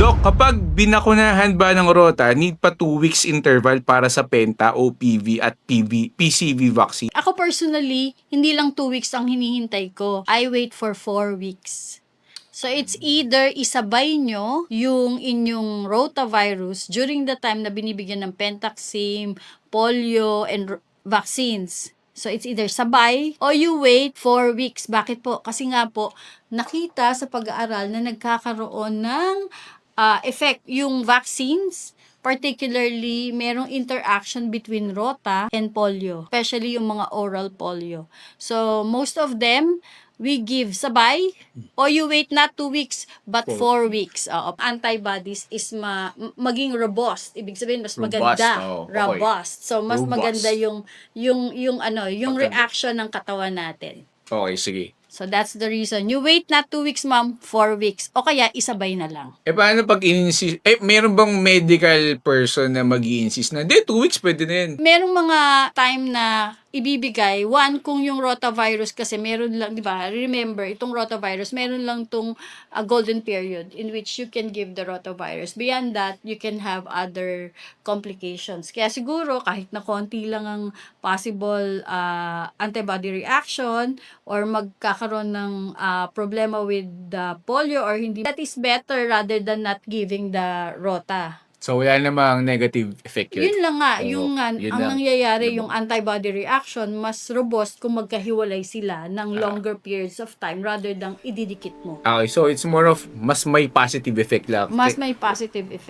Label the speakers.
Speaker 1: Dok, kapag binakunahan ba ng Rota, need pa 2 weeks interval para sa Penta, OPV at PCV vaccine?
Speaker 2: Ako personally, hindi lang 2 weeks ang hinihintay ko. I wait for 4 weeks. So, it's either isabay nyo yung inyong rotavirus during the time na binibigyan ng Pentaxim, polio, and vaccines. So, it's either sabay or you wait 4 weeks. Bakit po? Kasi nga po, nakita sa pag-aaral na nagkakaroon ng effect yung vaccines. Particularly, merong interaction between rota and polio, especially yung mga oral polio. So, most of them, we give sabay or you wait not 2 weeks but 4 weeks. Antibodies is maging robust. Ibig sabihin mas maganda.
Speaker 1: Okay.
Speaker 2: Robust. So mas
Speaker 1: Robust.
Speaker 2: maganda yung
Speaker 1: Maganda.
Speaker 2: reaction ng katawan natin.
Speaker 1: Okay, sige.
Speaker 2: So that's the reason. You wait not 2 weeks, ma'am, 4 weeks. O kaya isabay na lang.
Speaker 1: Paano pag in-insist? Meron bang medical person na mag-i-insist na, 2 weeks pwede na yan?
Speaker 2: Merong mga time na ibibigay, one, kung yung rotavirus kasi meron lang, di ba, remember, itong rotavirus, meron lang tong golden period in which you can give the rotavirus. Beyond that, you can have other complications. Kaya siguro, kahit na konti lang ang possible antibody reaction or magkakaroon ng problema with the polio or hindi, that is better rather than not giving the rota.
Speaker 1: So, wala namang negative effect yun?
Speaker 2: Yun lang nga,
Speaker 1: Oo,
Speaker 2: ang
Speaker 1: yun lang.
Speaker 2: nangyayari, yung antibody reaction, mas robust kung magkahiwalay sila ng longer periods of time rather than ididikit mo.
Speaker 1: Okay, so it's more of mas may positive effect lang.
Speaker 2: Mas may positive effect.